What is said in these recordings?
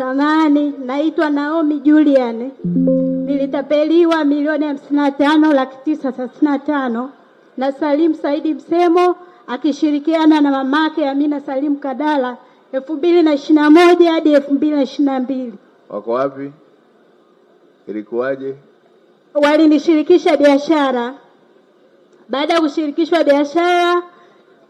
Samani, naitwa Naomi Julian. Nilitapeliwa milioni 55,935 na Salim Saidi Msemo akishirikiana na mamake Amina Salim Kadala 2021 hadi 2022. Wako wapi? Ilikuwaje? Walinishirikisha biashara. Baada ya kushirikishwa biashara,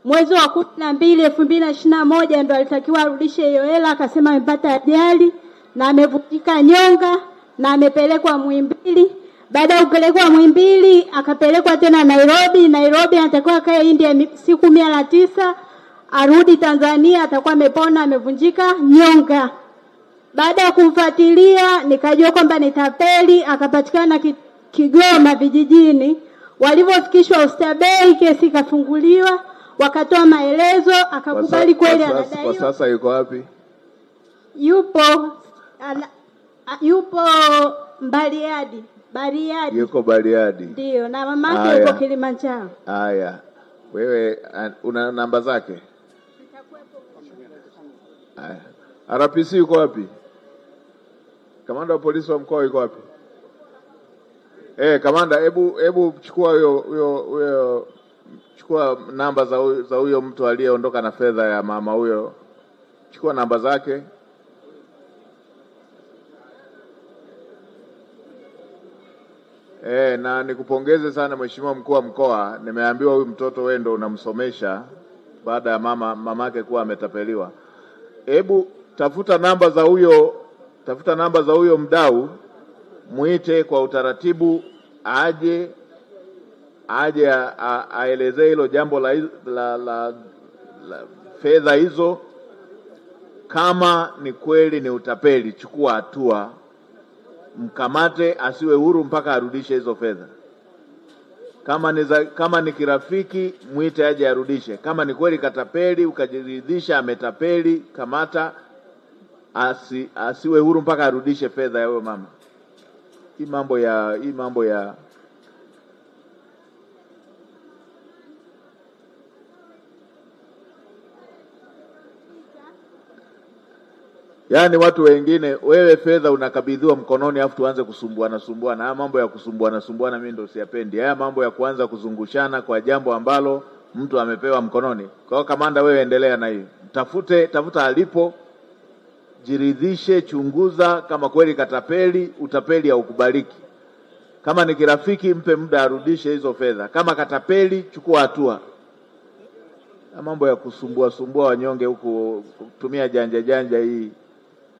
mwezi wa 12 2021 ndo alitakiwa arudishe hiyo hela. Akasema amepata ajali na amevunjika nyonga na amepelekwa Muhimbili. Baada ya kupelekwa Muhimbili akapelekwa tena Nairobi. Nairobi anatakiwa akae India siku 109, arudi Tanzania atakuwa amepona, amevunjika nyonga. Baada ya kumfuatilia nikajua kwamba ni tapeli. Akapatikana Kigoma vijijini. Walivyofikishwa Oysterbay, kesi ikafunguliwa, wakatoa maelezo, akakubali kweli anadaiwa. Kwa sasa yuko wapi? Yupo Bariadi. Yuko Bariadi. Ndio, na mamake yuko Kilimanjaro. Haya. Wewe una namba zake? Haya. RPC yuko wapi? Kamanda wa polisi wa mkoa yuko wapi? Kamanda, hebu chukua huyo chukua namba za huyo mtu aliyeondoka na fedha ya mama huyo. Chukua namba zake. Na nikupongeze sana Mheshimiwa Mkuu wa Mkoa. Nimeambiwa huyu mtoto wewe ndo unamsomesha baada ya mamake kuwa ametapeliwa. Hebu tafuta namba za huyo mdau, muite kwa utaratibu, aje aelezee hilo jambo la fedha hizo. Kama ni kweli ni utapeli, chukua hatua, mkamate, asiwe huru mpaka arudishe hizo fedha. Kama ni kirafiki, muite aje arudishe. Kama ni kweli katapeli, ukajiridhisha ametapeli, kamata, asiwe huru mpaka arudishe fedha ya huyo mama. Hii mambo ya yaani watu wengine, wewe fedha unakabidhiwa mkononi afu tuanze kusumbuana. Haya mambo ya kusumbuana mimi ndio siyapendi. Haya mambo ya kuanza kuzungushana kwa jambo ambalo mtu amepewa mkononi. Kwa hiyo kamanda, wewe endelea na hiyo. Tafuta alipo, jiridhishe, chunguza kama kweli katapeli. Utapeli haukubaliki. Kama ni kirafiki, mpe muda arudishe hizo fedha. Kama katapeli, chukua hatua. Mambo ya kusumbua wanyonge huku, kutumia janja hii